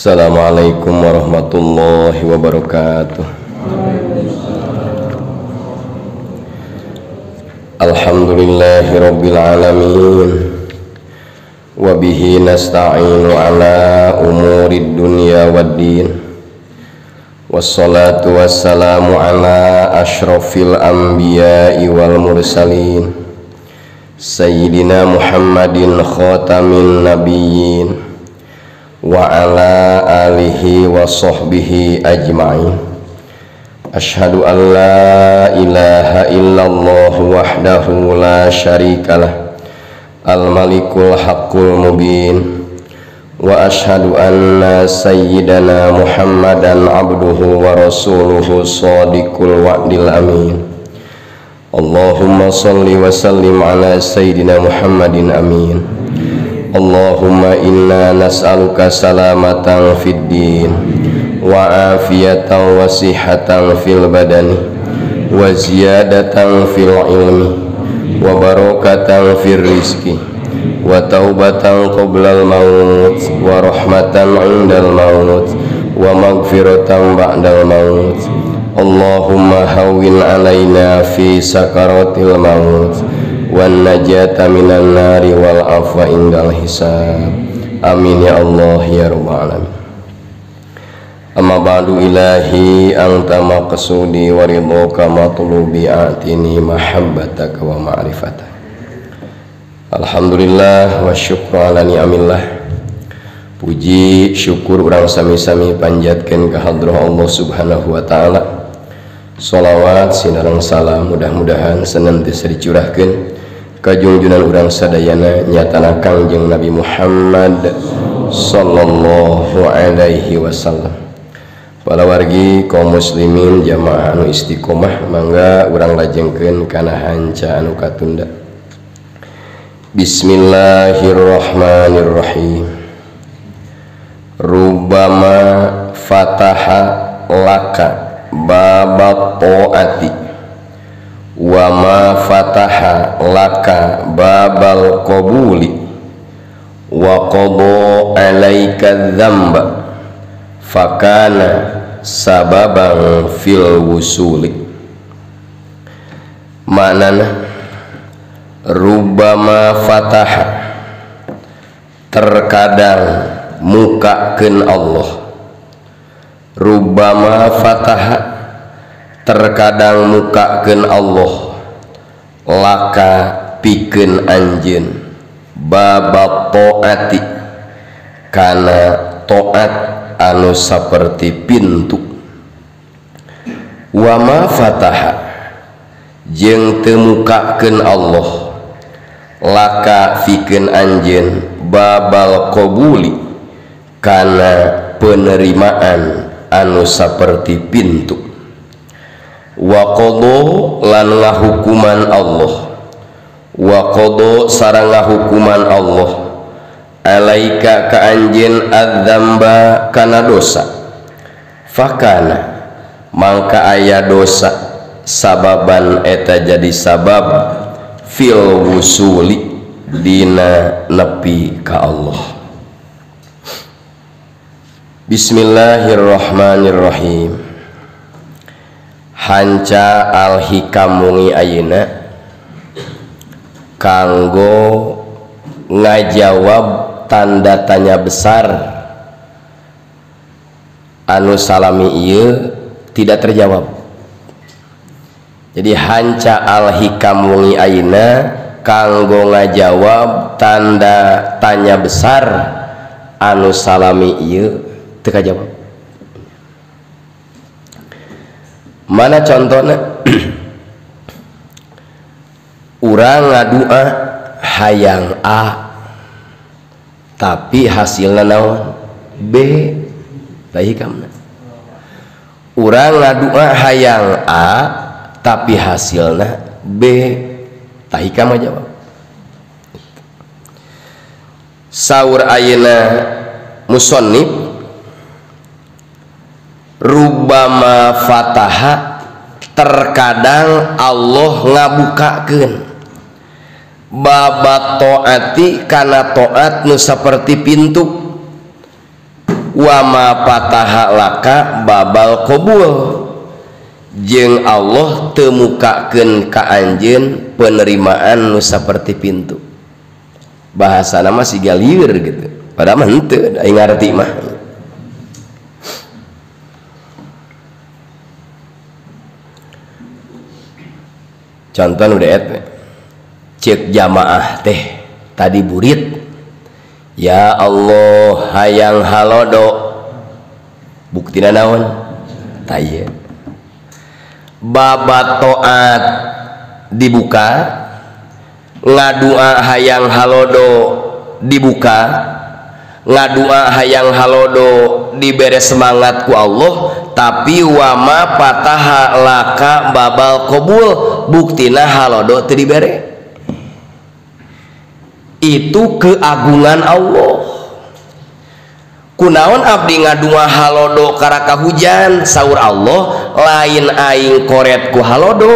Assalamualaikum warahmatullahi wabarakatuh. Alhamdulillahi rabbil alamin. Wabihi nasta'inu ala umurid dunya waddin. Wassalatu wassalamu ala ashrafil anbiya'i wal mursalin, Sayyidina Muhammadin khatamin nabiyyin wa ala alihi wa sahbihi ajma'in. Ashhadu an la ilaha illallah wahdahu la syarikalah, al-malikul haqqul mubin, wa ashhadu anna sayyidana Muhammadan abduhu wa rasuluhu shadiqul wa'dil amin. Allahumma salli wa sallim ala sayyidina Muhammadin amin. Allahumma inna nas'aluka salamatan fid din wa afiyatan wa sihhatan fil badani wa ziyadatan fil ilmi wa barakatan fil rizqi wa taubatan qoblal maut wa rahmatan indal maut wa maghfiratan ba'dal maut. Allahumma hawwin alaina fi sakaratil maut wan najata minan nari wal afwa indal hisab. Amin ya Allah ya rabbal alamin. Amma ba'du ilahi anta maqsudi wa ridhaka matlubi atini mahabbataka wa ma'rifataka. Alhamdulillah wa syukru ala ni'amillah. Puji syukur urang sami-sami panjatkeun ka hadrah Allah Subhanahu wa taala. Shalawat sinareng salam mudah-mudahan senantiasa dicurahkeun ka junjunan urang sadayana nyatana Kangjeng Nabi Muhammad sallallahu alaihi wasallam. Para wargi kaum muslimin jamaah anu istiqomah, mangga urang lajengkeun kana hanca anu katunda. Bismillahirrahmanirrahim. Rubbama fataha laka babat ta'ati wa ma fataha laka babal qabuli wa qada alaika dzamba fakana sababan fil wusuli. Maknana rubbama fataha, terkadang mukakeun Allah. Rubbama fataha, terkadang mukakeun Allah, laka pikeun anjeun, babat taati, kana taat anu saperti pintu. Wa ma fataha, jeung teu mukakeun Allah, laka pikeun anjeun, babal qabuli, kana penerimaan anu saperti pintu. Wa qada lan ngahukuman Allah, wa qada sareng ngahukuman Allah, alaika ka anjeun adzamba kana dosa, fakana mangka aya dosa, sababan eta jadi sabab, fil wusuli dina nepi ka Allah. Bismillahirrahmanirrahim. Hanca al-hikam mungi ayeuna kanggo ngajawab tanda tanya besar anu salami ieu tidak terjawab. Jadi hanca al-hikam mungi ayeuna kanggo ngajawab tanda tanya besar anu salami ieu teu kajawab. Mana contohna? Urang ngadua hayang A tapi hasilna naon? B. Tah hikamna. Urang ngadua hayang A tapi hasilna B. Tah hikam jawab. Saur ayeuna musannif, rubbama fataha, terkadang Allah ngabukakeun babat taati kana taat nu saperti pintu. wa ma pataha laka babal qabul jeung Allah teu mukakeun ka anjeun penerimaan nu saperti pintu. Bahasana mah siga lieur gitu, padahal mah henteu aing ngarti mah. Contoh nu deet cek jamaah teh tadi burit, ya Allah hayang halodo, buktina naon? Taya babat toat dibuka, ngadua hayang halodo dibuka, ngadua hayang halodo dibere semangat ku Allah, tapi wama pataha laka babal qabul buktina halodo teu dibere. Itu keagungan Allah. Kunaon abdi ngadua halodo karaka hujan, saur Allah, lain aing koret ku halodo,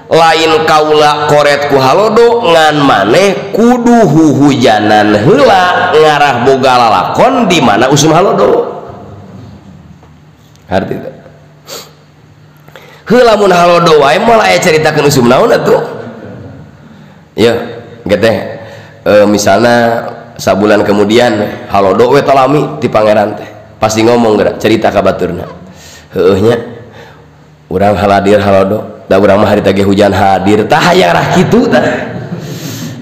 lain kaula koret ku halodo, ngan maneh kudu huhujanan heula ngarah boga lalakon di mana usum halodo. Arti itu heula mun halodo wae moal aya caritakeun usum naon atuh. Ya, geteh misalnya sabulan kemudian halodo we talami ti pangeran teh pasti ngomong geura cerita ka baturna, heueuh nya urang haladir halodo da urang mah harita ge hujan hadir tah hayang rah kitu tah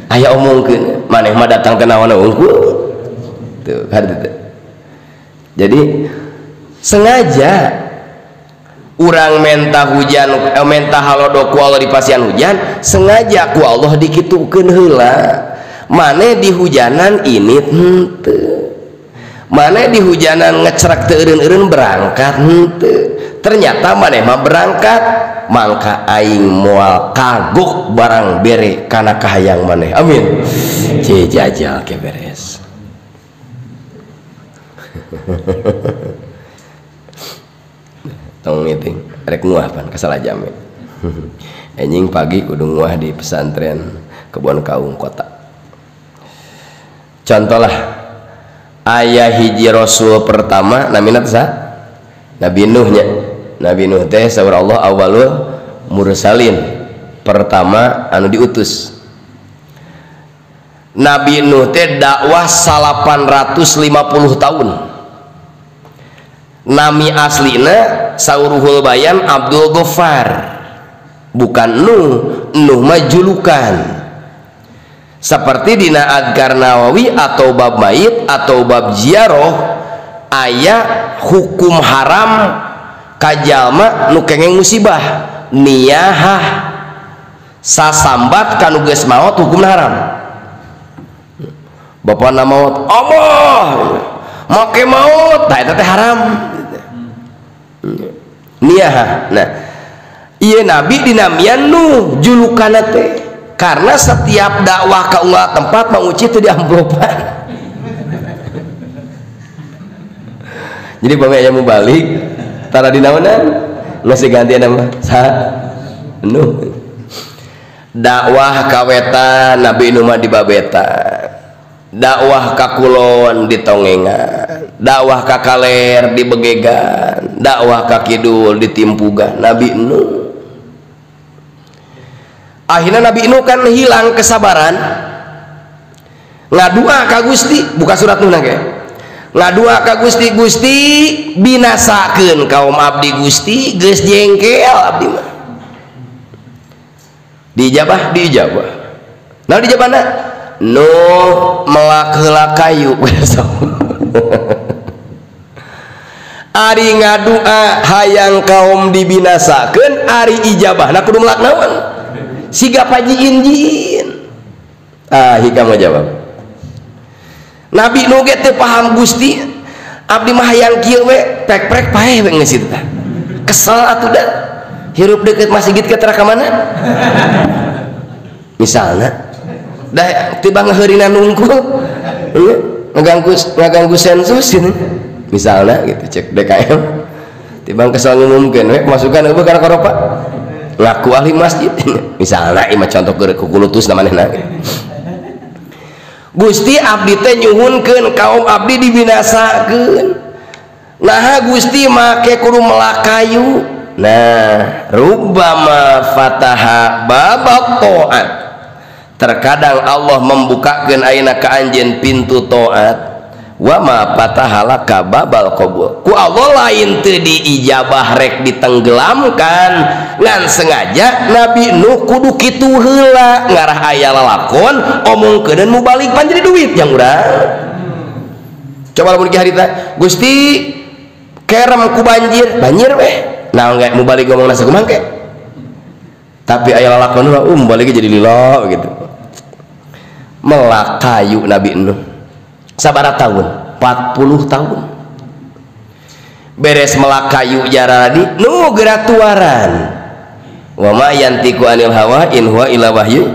aya omongkeun maneh mah datang teh naon unggul tuh harti teh. Jadi sengaja urang menta hujan menta halodo ku Allah di pasian hujan, sengaja ku Allah dikitukeun heula. Mane di hujanan ini henteu, mane di hujanan ngecerak teu eureun-eureun berangkat henteu, ternyata mane mah berangkat, mangka aing moal kagok barang bere kana kahayang maneh. Amin. Jajal ke beres. Tong meeting rek nguah pan kasalah jam. Anjing pagi kudu nguah di pesantren Kebon Kaung kota. Contohlah ayah hiji rasul pertama namina teh Nabi Nuh nya. Nabi Nuh teh saur Allah awalul mursalin, pertama anu diutus. Nabi Nuh teh dakwah 850 tahun. Nami aslina sauruhul bayan Abdul Ghaffar, bukan Nuh. Nuh mah julukan. Seperti dina Adkar Nawawi atau bab mayit atau bab ziarah aya hukum haram kajalma nu kengeng musibah niyahah sasambat kanu geus maot hukumna haram. Bapana maot Allah make maot tah eta teh haram niyahah. Nah ieu nabi dinamian Nuh julukanna teh karena setiap dakwah ke ulah tempat menguci itu di amplopan. Jadi pamanya mau balik tara di naonan ngasih gantian nama Nuh. Dakwah kaweta Nabi Nuh mah di babeta, dakwah ka kulon di tongengan, dakwah ka kaler di begegan, dakwah ka kidul di timpugan. Nabi Nuh akhirnya Nabi Nuh kan hilang kesabaran, ngadua ka Gusti, buka surat Nuh nage, ngadua ka Gusti, Gusti binasakeun kaum abdi Gusti geus jengkel abdi mah. Dijabah nah dijabana Nuh melak heula kayu ari ngadua hayang kaum dibinasakeun, ari ijabahna kudu melak naon siga pajiin jin. Hikam ngajawab Nabi Nuh ge teu paham Gusti abdi mah hayang kieu we prek-prek paeh we geus eta kesel atuh da hirup deukeut masjid ke tara ka mana misalna da tiba ngaheurina nungkul ngaganggu sensus gitu misalna gitu cek DKM tiba kesel ngumumkeun we masukan eueuh kana koropa ngaku ahli masjid misalnya ima contoh kukulutus namanya Gusti abdi teh nyuhunkeun kaum abdi dibinasakeun. Nah Gusti make kudu melakayu. Nah rubbama fataha babak taat. Terkadang Allah membukakeun ayeuna ka anjeun pintu taat. Wa ma fatahalaka babal qabul. Ku Allah lain teu diijabah rek ditenggelamkan, ngan sengaja Nabi Nuh kudu kitu heula ngarah aya lalakon omongkeun mu balik pan jadi duit yang urang. Coba lamun ki harita Gusti kerem ku banjir weh. Naon ge mu balik ngomongna sakumaha ke? Tapi aya lalakon balik jadi lila gitu. Melakayu Nabi Nuh sabaraha tahun? 40 tahun beres melakayu jaradi nu geura tuaran. Wa ma yantiqu anil hawa in huwa illa wahyu.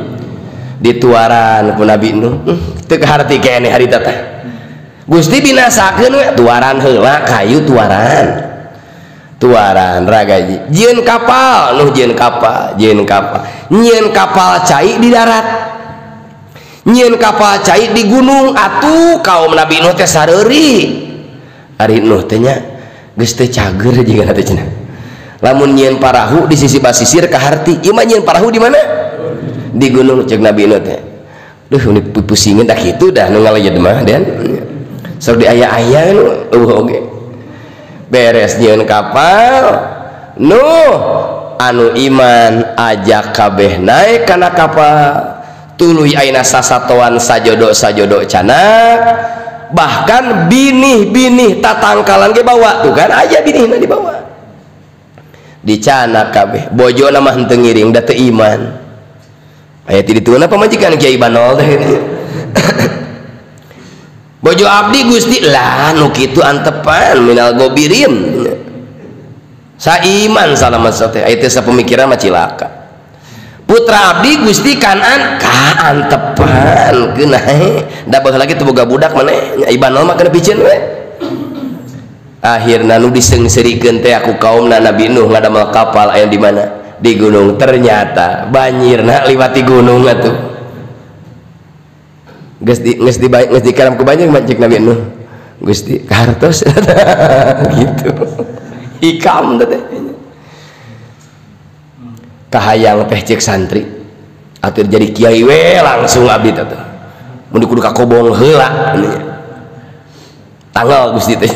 Dituaran ku Nabi Nuh teu kaharti keneh harita teh Gusti binasakeun we tuaran heula kayu tuaran ragaji jieun kapal Nuh jieun kapal nyieun kapal cai di darat, nyieun kapal cai di gunung. Atuh kaum Nabi Nuh teh sareuri ari Nuh teh nya geus teu cager jiga teh cenah. Lamun nyieun parahu di sisi basisir kaharti ieu mah nyieun parahu di mana? Di gunung cek Nabi Nuh teh. Duh ini pusingin dah kitu dah nu ngalajeud mah dan sok di aya-aya nu oge. Beres nyieun kapal Nuh anu iman ajak kabeh naik kana kapal. Tuluy aina sasatoan sajodo canak, bahkan binih tatangkalan ge bawa tuh kan aya binihna dibawa dicanak kabeh. Bojona mah henteu ngiring da teu iman aya ti dituna pamajikan Kiai Banol teh bojo abdi Gusti lah nu kitu antepan minal gobirin saiman salamat teh aya teh sapemikiran mah cilaka. Putra abdi Gusti Kanan kaantepan geunah da baheula lagi teu boga budak maneh Ibanol mah kana picieun we. Akhirna nu disengsirikeun teh aku kaumna Nabi Nuh ngadamel kapal aya di mana? Di gunung. Ternyata banjirna liwati gunung atuh. Geus dikaram ku banjir cek Nabi Nuh. Gusti kahartos gitu. Hikam teh. Kahayang teh cek santri atur jadi kiai we langsung abdi teh mun kudu kakobong heula tanggal Gusti teh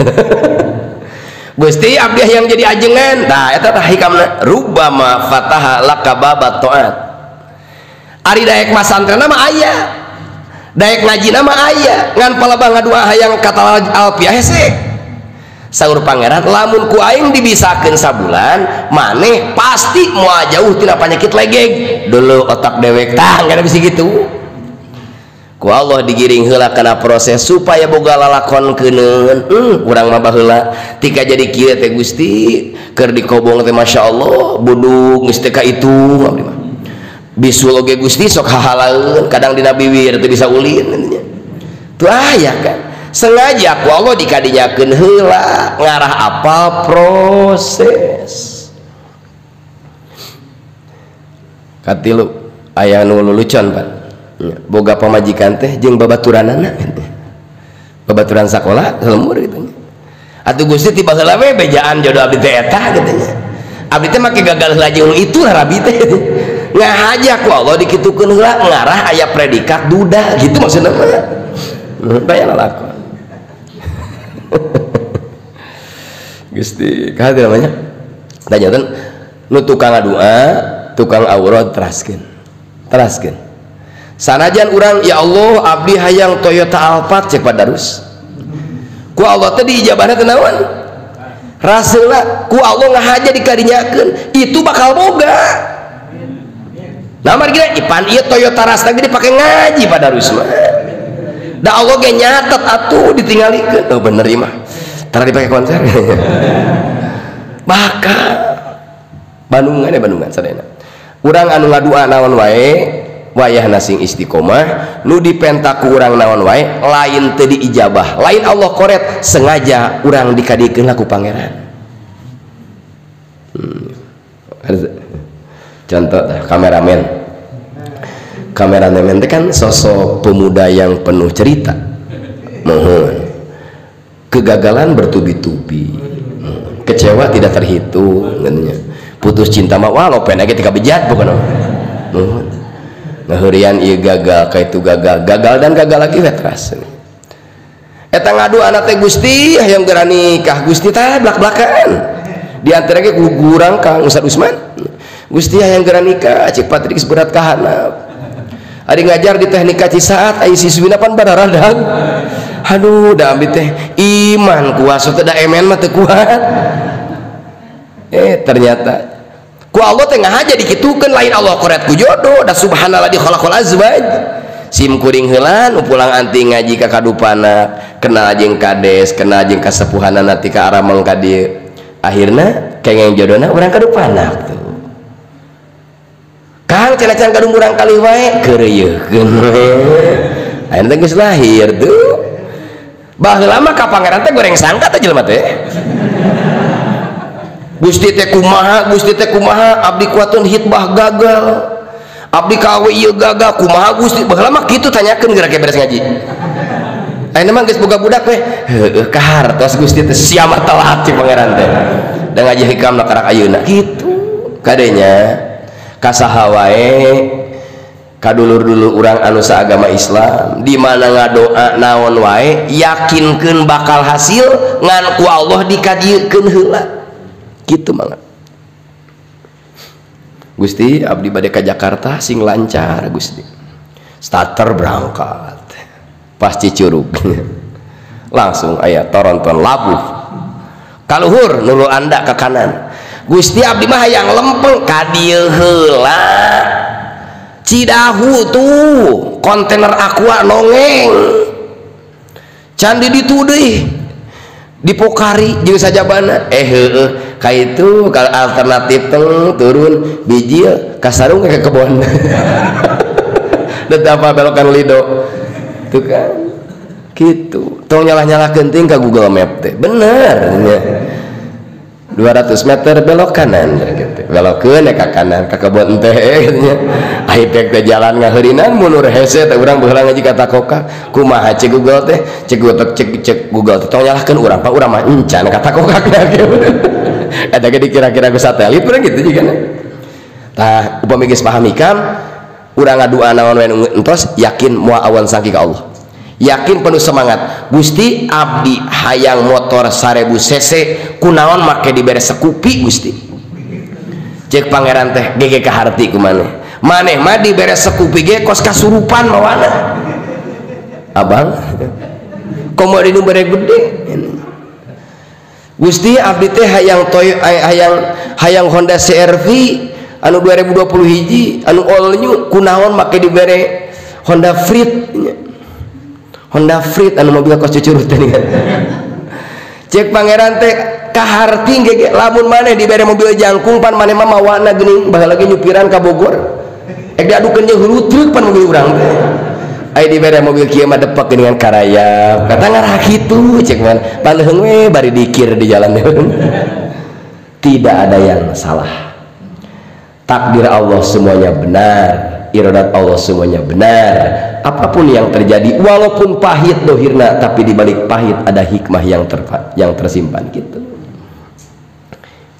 Gusti abdi yang jadi ajengan tah eta tah hikamna rubbama fataha laka babat taat. Ari daek masantrenna mah aya daek ngajina mah aya ngan palebah ngadua hayang kata alfiah hese. Saur pangeran lamun ku aing dibisakeun sabulan maneh pasti moal jauh tina panyakit legeg dulu otak dewek tah ngana bisi gitu. Ku Allah digiring heula kana proses supaya boga lalakonkeun urang mah baheula tika jadi kieu teh Gusti keur dikobong teh masyaallah buduk geus teh ka itu bisul oge Gusti sok hahalaeun kadang dina bibir teu bisa ulin tuh aya kan sengaja ku Allah dikadinyakeun heula ngarah apal proses. Katilu aya nu lulucon pan boga pamajikan teh jeung babaturanana babaturan sakola lembur gitu atuh Gusti tiba heula we bejaan jodoh abdi teh eta katanya abdi teh make gagal heula jeung itu lah rabi teh ngahaja ku Allah dikitukeun heula ngarah aya predikat duda gitu maksudna mah bae lalakon. Gusti kaha namanya tanyakeun nu tukang ngadua tukang aurat teraskeun sanajan urang ya Allah abdi hayang Toyota Alphard cek Pak Darus ku Allah teh diijabahna teh naon raseula ku Allah ngahaja dikadinyakeun itu bakal boga namar gini ipan ieu Toyota Rasta ge dipake ngaji Pak Darus mah da Allah ge nyatet atuh ditinggalikeun oh bener ieu mah tara dipake konser maka Bandungan sadayana urang anu ngadua naon wae wayahna sing istiqomah nu dipentak ku urang naon wae lain teu diijabah lain Allah koret sengaja urang dikadikeun ku pangeran. Contoh kameramen kameramen kan sosok pemuda yang penuh cerita. Mohon kegagalan bertubi-tubi, kecewa tidak terhitung, putus cinta mah walau pengen ketika bejat bukan. Mohon ngahurian iya gagal kayak itu gagal dan gagal lagi wetras. Eta ngadu anak teh Gusti yang geura nikah Gusti teh belak-belakan di antara ge gurang Kang Ustaz Usman Gusti yang geura nikah cik Patrik berat ka handap ari ngajar di teknika Cisaat ai siswina pan bararadang aduh da abdi teh iman kuasa teh da emen mah teu kuat ternyata ku Allah teh ngahaja dikitukeun lain Allah koret ku jodoh da subhanallah di khalaqal azwaj sim kuring heula nu pulang anti ngaji ka kadupana kenal jeung kades kenal jeung kasepuhanana ti ka aramang ka dieu akhirna kengeng jodohna urang kadupana tuh Kang cenah-cenah kadung urang kali wae keureuyeun ayeuna teh geus lahir tuh baheula mah ka pangeran teh goreng sangka teh jelema teh Gusti teh kumaha abdi kuatun hitbah gagal abdi kawe ieu gagal kumaha Gusti baheula mah kitu tanyakeun geura ke beres ngaji ayeuna mah geus boga budak we heueuh kahartos Gusti teh sia mah telat si pangeran teh da ngaji hikam na karak ayeuna kitu kadenya kasaha wae kadulur-dulur urang anu saagama Islam di mana ngadoa naon wae yakinkeun bakal hasil ngan ku Allah dikadiekeun heula kitu mangga Gusti abdi bade ka Jakarta sing lancar Gusti starter berangkat pas Cicurug langsung aya toronton labuh kaluhur nulu anda ke kanan Gusti abdi mah hayang lempeng ka dieu heula Cidahu tuh kontainer aqua nongeng can di ditu deui di Pokari jeung sajabana heueuh ka itu kalau alternatif teng turun biji ka sarung ke kebon tetap belokan lido tuh kan gitu tong nyalah-nyalahkeun ting ka Google Map teh bener nya 200 meter belok kanan gitu belokeun ka kanan ka kebon teh nya ayeuna teh jalan ngaheurinan munur hese teh urang baheula ngaji kata koka kumaha cek Google teh cek Google teh tong nyalahkeun urang pak urang mah encan kata kokakna ada ge dikira-kira ku satelit urang gitu juga tah upami geus paham hikam urang ngadua naon we entos yakin moal awan sangki ka Allah yakin penuh semangat Gusti abdi hayang motor 1000 cc kunaon make dibere sekupi Gusti cek pangeran teh gege kaharti ku maneh mah dibere sekupi ge kos kasurupan mawana abang komo di nu bere gede Gusti abdi teh hayang Honda CR-V anu 2020 hiji anu all new kunaon make dibere Honda Freed anu mobil kos cucurut teh cek pangeran teh kaharti gege lamun maneh dibere mobil jangkung pan maneh mah mawana geuning baheula lagi nyupiran ka Bogor diadukeun jeung hulu truk pan mobil urang teh aya dibere mobil kieu mah depek geuningan karayap kata ngarah kitu cek man paleuheung we bari dikir di jalan tidak ada yang salah takdir Allah semuanya benar iradat Allah semuanya benar apapun yang terjadi walaupun pahit dohirna tapi dibalik pahit ada hikmah yang tersimpan gitu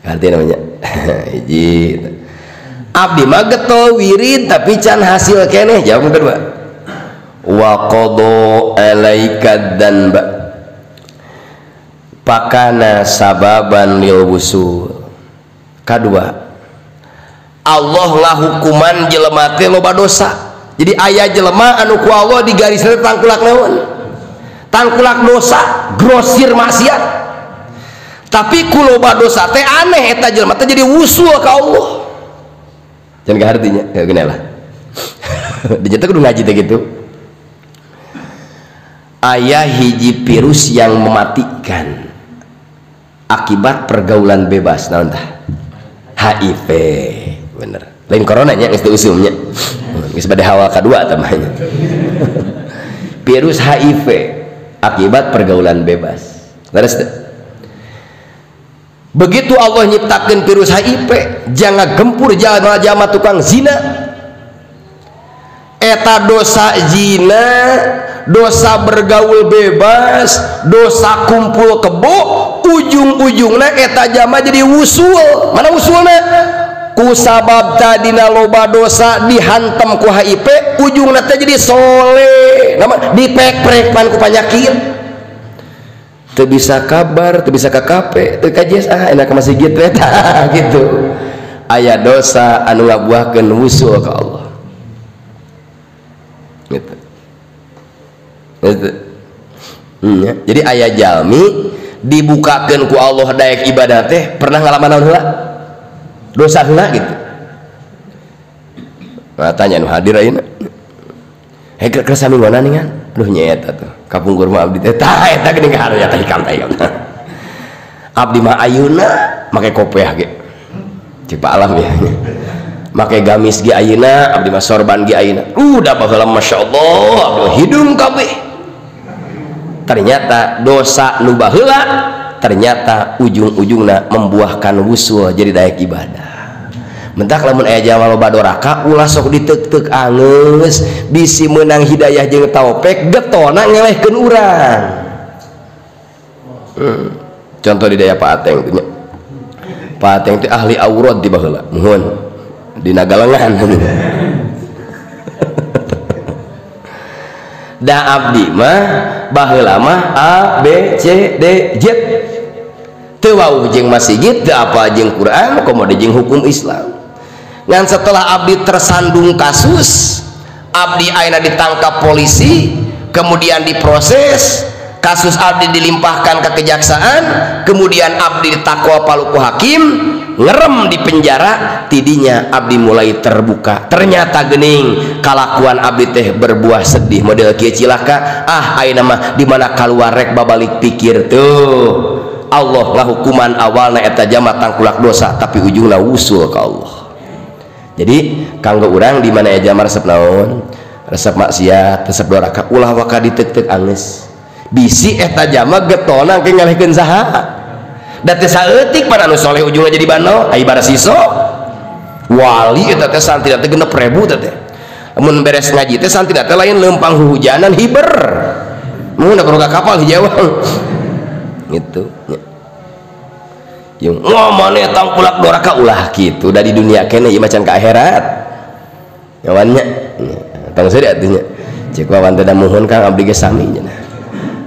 arti namanya hiji abdi mah getol wirid tapi can hasil keneh jawab kedua wa qada alaika danba pakana sababan lil wusul kadua Allah ngahukuman jelema teh loba dosa jadi aya jelema anu ku Allah digarisna tangkulak naon tangkulak dosa grosir maksiat tapi ku loba dosa teh aneh eta jelema teh jadi wusul ka Allah jangan ka artinya kayak gini lah dijetek kudu ngaji teh gitu aya hiji virus yang mematikan akibat pergaulan bebas naon tah HIV bener lain corona nya geus teu usumnya geus bade hawa kadua tamanya virus HIV akibat pergaulan bebas leres teh begitu Allah nyiptakeun virus HIV jangan gempur jama tukang zina eta dosa zina, dosa bergaul bebas, dosa kumpul kebo, ujung-ujungna eta jama jadi usul. Mana usulna? Kusabab tadina loba dosa dihantam ku HIV, ujungna teh jadi soleh, nama dipek-prekman ku penyakit. Teu bisa kabar, teu bisa ka kape, teu kajes enak ka masjid eta gitu. Aya dosa anu ngabuahkeun usul ka Allah. Gitu. Gitu. Jadi aya jalmi dibukakeun ku Allah daek ibadah teh pernah ngalaman naon heula? Dosa heula gitu. Nah, tanya nu hadir ayeuna. Hege keur samingona ningan. Duh nya eta tuh. Kapungkur mah abdi teh tah eta geuning hareunya teh hikam teh. Abdi mah ayeuna make kopiah ge. Cik Pak Alam ya. Make gamis ge ayeuna, abdi mah sorban ge ayeuna. Udah baheula masyaallah, abdi hidung kabeh. Ternyata dosa nu baheula ternyata ujung-ujungna membuahkan wusul jadi daek ibadah. Mentak lamun aya jalma loba doraka ulah sok diteuk-teuk angeus bisi meunang hidayah jeung taufik getona ngelehkeun urang. Contoh di daya Pak Ateng teh nya. Pak Ateng teh ahli aurat di baheula. Muhun di Nagalengan. Da abdi mah baheula mah A B C D Z. Teu wauh jeung masjid, teu apa jeung Quran, komo jeung hukum Islam. Ngan setelah abdi tersandung kasus, abdi ayeuna ditangkap polisi, kemudian diproses, kasus abdi dilimpahkan ke kejaksaan, kemudian abdi ditakwa palu ku hakim, ngerem di penjara, tidinya abdi mulai terbuka. Ternyata geuning kalakuan abdi teh berbuah sedih model kieu cilaka. Ayeuna mah di mana kaluar rek babalik pikir tuh. Allah ngahukuman awalna eta jama tangkulak dosa tapi ujungna wusul ka Allah. Jadi kanggo urang di mana aya jama resep naon? Resep maksiat, resep doraka ulah waka diteuk-teuk angeus. Bisi eta jama getona ke ngalehkeun saha? Da teh saeutik pan anu soleh ujungna jadi bano, ai barasiso. Wali eta teh santina teh 6.000 teh. Mun beres ngaji teh santina teh lain leumpang hujanan hiber. Mun da boga kapal hijauan. Gitu. Yung ngomongnya tangkulak doraka ulah gitu dari dunia kene ieu macan ka akhirat nyawannya tong seueur artinya cek wawan teh da muhun Kang abdi ge sami nya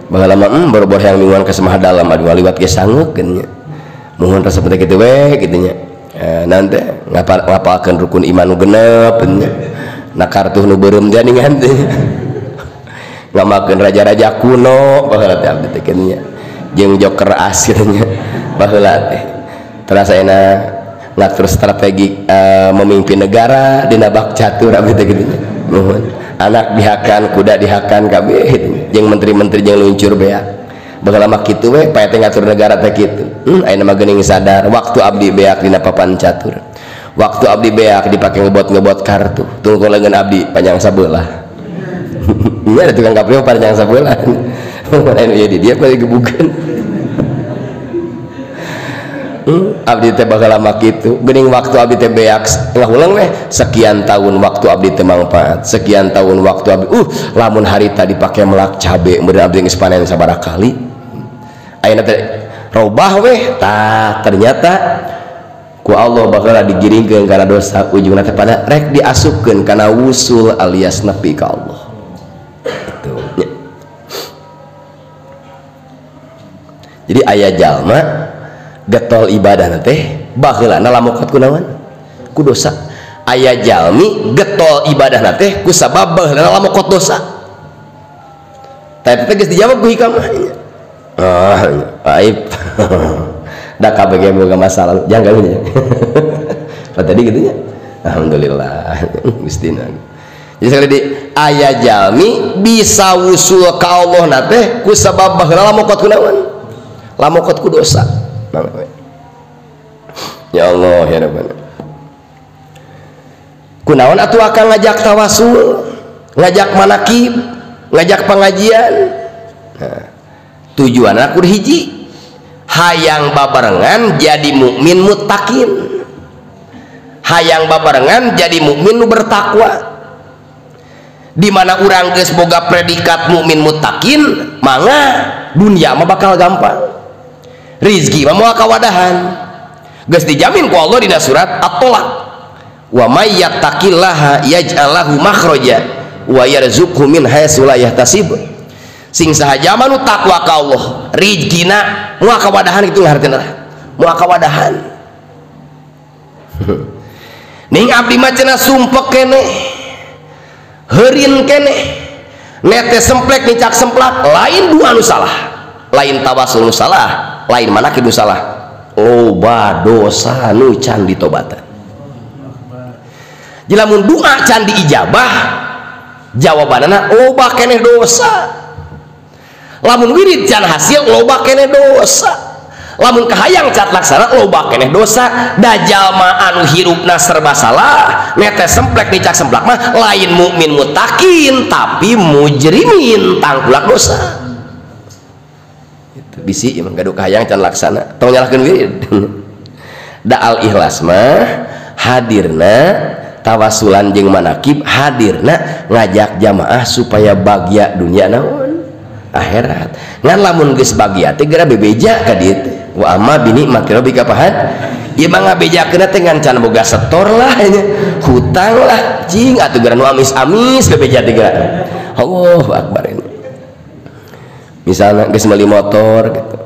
baheula mah bor-bor hayang mingguan ka semaha dalam adu liwat ge sangekeun nya muhun resep teh kitu we kitu nya nanti ngapalkeun rukun iman nu genep nya na kartuh nu beureum teh ningan teh ngamakeun raja-raja kuno baheula teh abdi teh kitu nya jeung joker asirnya baheula teh terus ayeuna ngatur strategi memimpin negara dina bak catur abdi teh kitu nya nuhun anak dihakan kuda dihakan kabeh jeung menteri-menteri jeung luncur beak baheula mah kitu we pae teh ngatur negara teh kitu ayeuna mah geuning sadar waktu abdi beak dina papan catur waktu abdi beak dipake ngebot-ngebot kartu tunggu leungeun abdi panjang sabeulah nya ada tukang kaprio panjang sabeulah anu ieu di dia bari gebukeun abdi teh baheula mah kitu geuning waktu abdi teh beak ngahulang we sekian tahun waktu abdi teh mangpaat sekian tahun waktu abdi lamun harita dipake melak cabe meureun abdi geus panen sabaraha kali ayeuna teh robah we tah ternyata ku Allah baheula digiringkeun kana dosa ujungna teh pada rek diasupkeun kana wusul alias nepi ka Allah gitu. Jadi aya jalma getol ibadah teh baheulana lamokot kunaon ku dosa aya jalmi getol ibadah teh ku sabab baheulana lamokot dosa teh geus dijawab ku hikamah aib da kabeh boga masalah jangan nya tadi gitu nya alhamdulillah gustina jadi sekali di aya jalmi bisa wusul ka Allah teh ku sabab baheula lamokot kunaon lamokot ku dosa. Ya Allah ya Rabbana kunaon atuh akan ngajak tawasul ngajak manakib ngajak pengajian tujuanna kudu hiji hayang babarengan jadi mukmin muttaqin hayang babarengan jadi mukmin nu bertakwa di mana urang geus boga predikat mukmin muttaqin, mangga dunia mah bakal gampang, rizki mah moal kawadahan, geus dijamin ku Allah dina surat At-Tolaq, wa may yattaqillaha yaj'al lahu makhraja wa yarzuqhu min haitsu la yahtasib. Sing sahaja mah nu takwa ka Allah, rizkina moal kawadahan kitu ngahartieuna, moal kawadahan. Ning abdi mah cenah sumpek keneh, heureun keneh, nete semplek nicak semplak, lain dua nu salah, lain tawasul nu salah, lain manakib nu salah, loba dosa nu can ditobatan. Lamun doa can diijabah, jawabanana loba keneh dosa. Lamun wirid can hasil, loba keneh dosa. Lamun kahayang cat laksana, loba keneh dosa. Dajal mah anu hirupna serba salah, nete semplek dicak semplak mah lain mukmin mutakin tapi mujrimin tangkulak dosa. Itu bisi emang gaduh kahayang can laksana tong nyalahkeun wirid. Da al ikhlas mah hadirna tawasulan jeung manakib, hadirna ngajak jamaah supaya bahagia dunia naon akhirat. Ngan lamun geus bahagia teh geura bebeja ka dieu teh. Wa amma bi nikmati rabbika fahad. Ieu mah ngabejakeun teh ngan can boga setor lah nya, hutang lah cing atuh geura nu amis-amis bebeja teh geura. Allahu akbar ini. Misalna geus meuli motor gitu.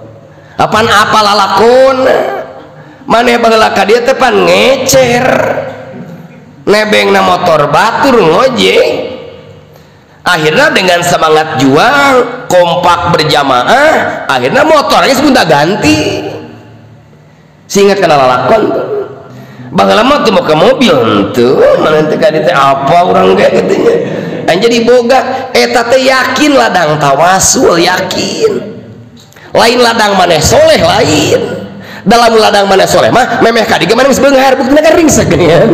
Apaan apa lalakon? Maneh baheula ka dieu teh pan ngecer. Nebengna motor batur ngojek. Akhirnya dengan semangat jual, kompak berjamaah, akhirnya motornya sebentar ganti. Seingat kena lalakon bakal lama tuh mau ke mobil tuh mana teh kadi teh apa orang kayak gitunya. Jadi boga eta teh yakin ladang tawasul, yakin lain ladang maneh soleh lain. Dalam ladang maneh soleh mah memeh kadi ge maneh geus beunghar buktina kan ringsek geuningan.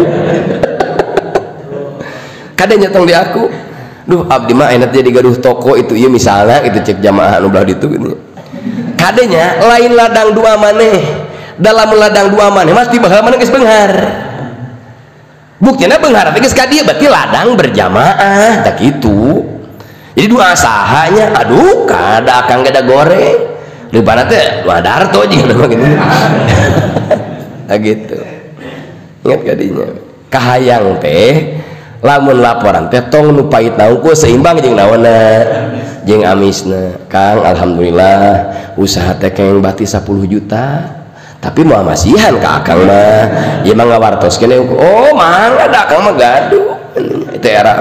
Kadenya tong di aku, duh abdi mah enak jadi gaduh toko itu ieu misalnya itu cek jamaah anu belah ditu gitu. Kadenya lain ladang dua maneh, dalam ladang dua maneh mah tiba maneh geus beunghar. Buktina beunghar teh geus ka dieu berarti ladang berjamaah tak kitu. Jadi dua sahanya aduh kada akang gada goreng. Ribana teh dua darto jeung gitu. Nah gitu. Ingat kadinya. Kahayang teh lamun laporan teh tong nu pait naungku seimbang jeung naonna jeung amisna. Kang alhamdulillah usaha teh keng bati 10 juta tapi moal masihan ka akang mah ieu mah ngawartos keneh oh mangga da akang mah gaduh itu era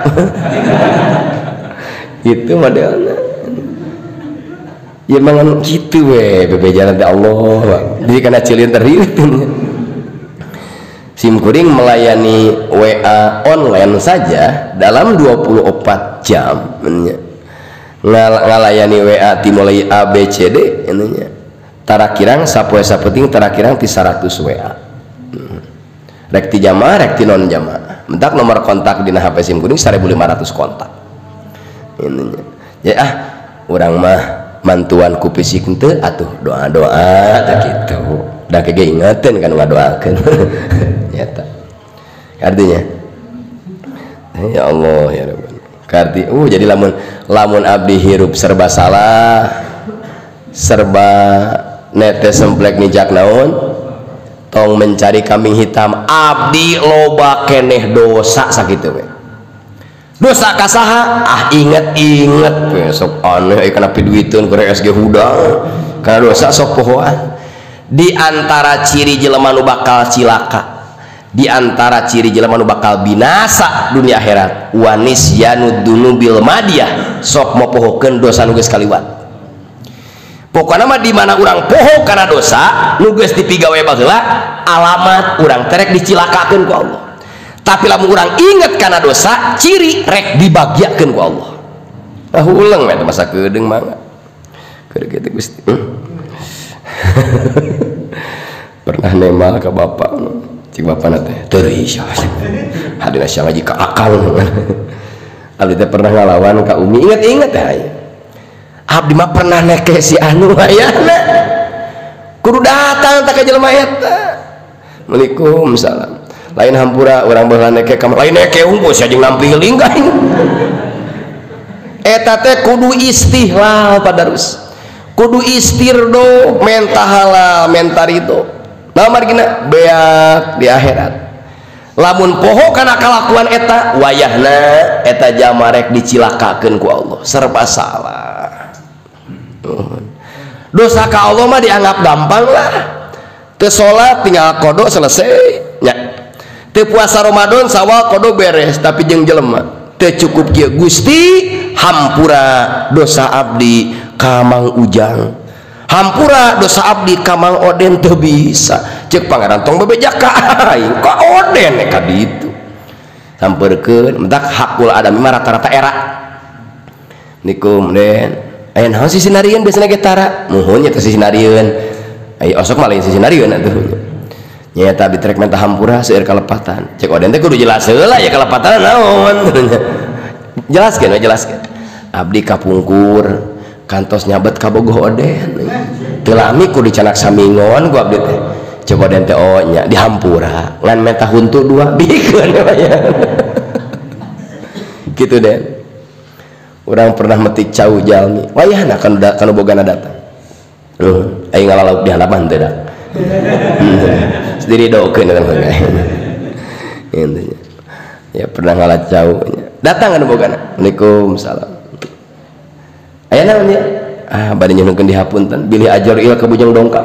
itu modelna ieu mah kitu we bebejanan teh Allah jadi kana cilin teririt. Simkuring melayani WA online saja dalam 24 jam ngalayani WA ti mulai ABCD ininya tarakirang sapoe sapeting tarakirang ti 100 WA rek ti jamaah rek ti non jamaah mentak nomor kontak dina HP Simkuring 1500 kontak ininya ya urang mah mantuan ku fisik teu atuh doa-doa tak kitu da kege ingetin kan ngadoakeun nyata artinya ya Allah ya Rabbana karti jadi lamun abdi hirup serba salah serba nete semplek nijak naon tong mencari kambing hitam abdi loba keneh dosa sakitu we dosa kasaha inget sok aneh kana piduiteun kurang SG hudang karena dosa sok pohoan. Di antara ciri jelema nu bakal cilaka, di antara ciri jelema nu bakal binasa dunia akhirat wanis yanud dunubil madiyah sok mopohokeun dosa nu geus kaliwat. Pokona mah di mana urang poho kana dosa nu geus dipigawe baheula alamat urang terek dicilakakeun ku Allah. Tapi lamun urang inget kana dosa ciri rek dibagiakeun ku Allah. Uleung we masa keudeng mah. Keur kitu Gusti. Pernah nemal ke bapak cik bapak nate terisya hadina sia ngaji ka akal abdi teh pernah ngalawan ka umi inget ya abdi mah pernah neke si anu ayana kudu datang tak ka jelema eta Waalaikumsalam lain hampura urang baheula neke ka lain neke unggul sia jeung nampi linggang eta teh kudu istihlal padarus, kudu istirdo, menta halal menta ridho. Nah margina beak di akhirat lamun poho kana kalakuan eta wayahna eta jamarek dicilakakeun ku Allah serba salah. Dosa ka Allah mah dianggap gampang lah, teu salat tinggal kodo selesai nya, teu puasa Ramadan sawal kodo beres, tapi jeung jelema teu cukup kieu Gusti hampura dosa abdi ka Mang Ujang, hampura dosa abdi ka Mang Oden teu bisa, ceuk pangaran tong bebejak ka aing ka Oden ka ditu sampeurkeun mentak hakul adami mah rata-rata era nikum Den aya naon sih sinarieun biasana ge tara muhun nya teh sinarieun ai osok mah lain sinarieun atuh nya eta abdi trek menta hampura seueur kalepatan cek Oden teh kudu jelas heula ya kalepatan naon jelaskeun abdi kapungkur kantos nyabet ka bogoh Oden teu lami kudu dicanak samingon ku abdi teh cek Oden teh oh nya dihampura ngan menta huntu dua bikeun ya kitu Den. Orang pernah metik cau jalmi wayahna kanu bogana datang aing ngalauk di halaman teh da sendiri dokeun eta mah intinya ya pernah ngalah cau datang kanu bogana Waalaikumsalam aya naon ya bade nyeuneunkeun dihapunten bilih ajor ieu ka bujang dongkap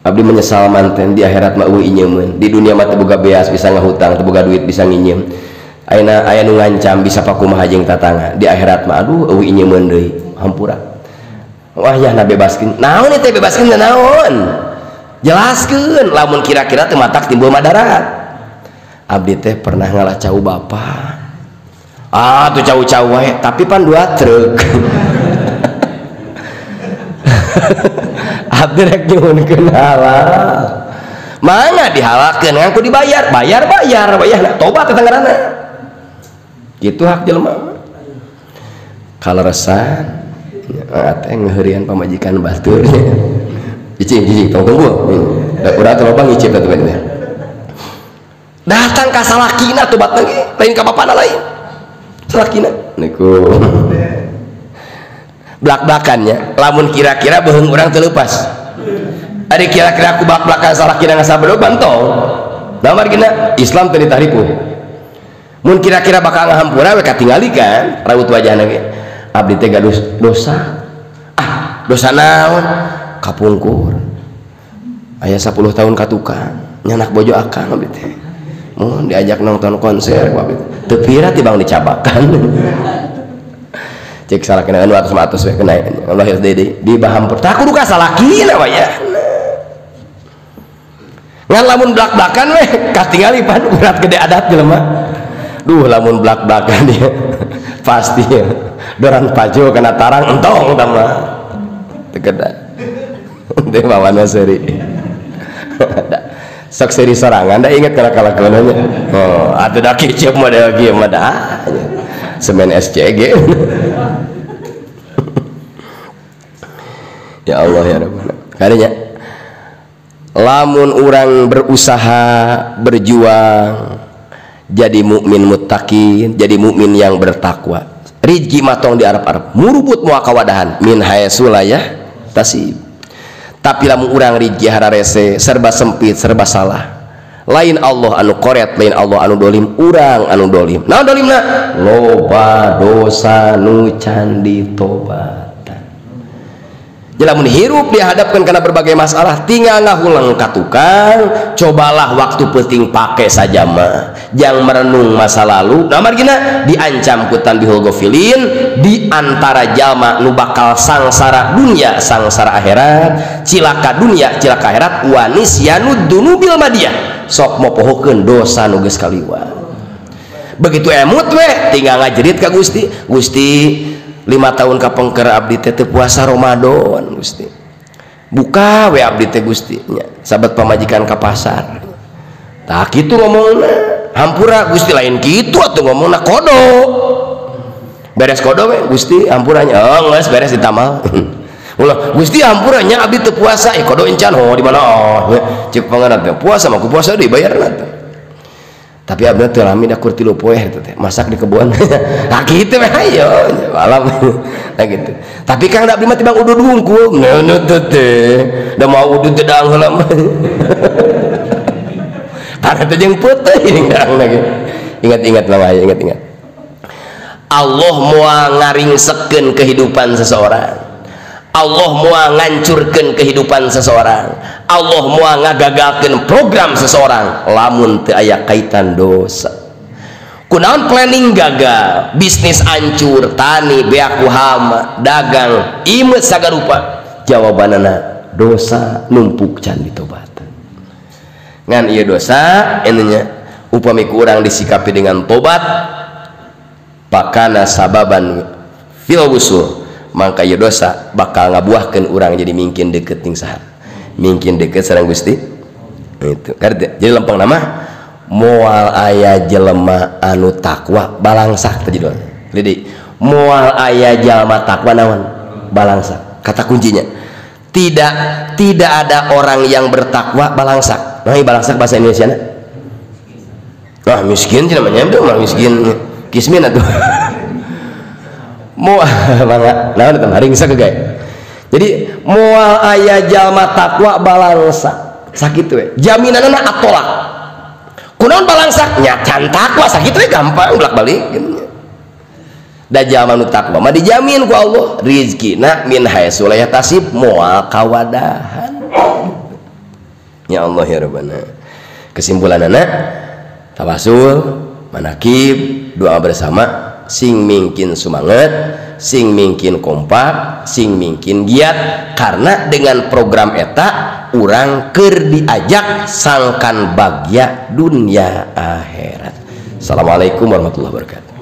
abdi menyesal manten di akhirat mah eueuh inyeumeun di dunia mah teu boga beas bisa ngahutang teu boga duit bisa nginjem aya nu ngancam bisa pakumaha jeung tatangga di akhirat mah aduh eueuh inyeumeun deui hampura wayahna bebaskeun naon teh bebaskeun naon jelaskeun lamun kira-kira teu matak timbul madarat abdi teh pernah ngalah cau bapa tuh cau-cau wae tapi pan 2 truk abdi rek nyuhunkeun halal mangga dihalakeun ngangku dibayar wayahna tobat eta ngaranna gitu hak jelema kaleresan teh ngeheurian pamajikan batur cicing tong tunggu urang teh loba ngicip atuh teh datang ka salakina tobat lagi lain ka bapana lain salakina niku blak-blakannya lamun kira-kira beheung urang teu leupas ari kira-kira aku blak-blakan salakina ngasabedo bantong da margina Islam teu ditahripu mun kira-kira bakal ngahampura we katingali kan raut wajahna ge abdi teh gaduh dosa dosa naon kapungkur aya 10 tahun ka tukang nyanak bojo akang abdi teh mun diajak nonton konser ku abdi teu pira tibang dicabakan cek salakina 200 we kena lahir deui di bahampur tah kudu ka salakina wayahna ngan lamun blak-blakan we katingali pan urat gede adat jelema duh lamun blak-blakan dia pasti doran pajo kena tarang entong tama tegeda teh bawana seuri sok seuri sorangan da inget kana kalakuannya atuh da kicep mah da kieu mah da semen SCG ya Allah ya Rabbana kadinya lamun urang berusaha berjuang jadi mukmin muttaqin, jadi mukmin yang bertakwa rizki matong di Arab-Arab murubut mual kawadahan min haitsu la yahtasib tapi lamun urang rizki hararese serba sempit serba salah lain Allah anu koret lain Allah anu dolim urang anu dolim naon dolimna loba dosa nu can ditobatan jelamun hirup dihadapkan karena berbagai masalah tinggal ngahulang ka tukang cobalah waktu penting pakai saja mah jangan merenung masa lalu nah margina diancam kutan bihul gofilin di antara jalma nu bakal sangsara dunia sangsara akhirat cilaka dunia cilaka akhirat wanis yanud dunubil madiyah sok mau pohokeun dosa nu geus kaliwat begitu emut we tinggal ngajerit ka Gusti 5 tahun kapengker abdi teh puasa Ramadan Gusti buka we abdi teh Gusti nya sahabat pamajikan ka pasar tah kitu ngomongna hampura Gusti lain kitu atuh ngomongna kodo beres kodo we Gusti hampuranya geus beres ditamal ulah Gusti hampuranya abdi teh puasa kodo encan di mana cek pangaran teh puasa mah ku puasa dibayarna teh tapi abdi teh lami da kur 3 poe teh masak di kebun nah kitu we ayo alam. Nah gitu. Tapi Kang da abdi mah tibang udud hungkul. Nah teh. Da mau udud teh daang heula mah. Karena teh jeung peuteung ini daang lagi. Ingat-ingat lah, ingat-ingat. Allah moal ngaringsekeun kehidupan seseorang. Allah moal ngancurkeun kehidupan seseorang. Allah moal ngagagalkeun program seseorang lamun teu aya kaitan dosa. Kunaon planning gagal, bisnis hancur, tani beak ku hama, dagang ieu sagarupa. Jawabanana dosa numpuk can ditobatan. Ngan ieu dosa enya upami ku urang disikapi dengan tobat pakana sababan fil wusul, maka ieu dosa bakal ngabuahkeun urang jadi mungkin deket jeung saha, mungkin deket sareng Gusti. Itu karena jadi lempeng nama moal aya jelema anu takwa balangsak teh judul. Jadi moal aya jalma takwa naon balangsak, kata kuncinya tidak ada orang yang bertakwa balangsak. Nah balangsak bahasa Indonesia na? Wah miskin sih namanya, udah mah miskin kismin atuh. Moal naon eta ringsa ke gawe. Jadi moal aya jalma takwa balangsak sakitu we. Jaminanna atolak. Kunaon balangsak? Nya can takwa sakitu we gampang bolak-balik gitu. Da jalma nu takwa mah dijamin ku Allah rizkina min haitsu la yahtasib moal kawadahan. Ya Allah ya Rabbana. Kesimpulanana tawasul, manakib, doa bersama, sing mungkin semangat, sing mungkin kompak, sing mungkin giat, karena dengan program eta urang keur diajak sangkan bagya dunia akhirat. Assalamualaikum warahmatullahi wabarakatuh.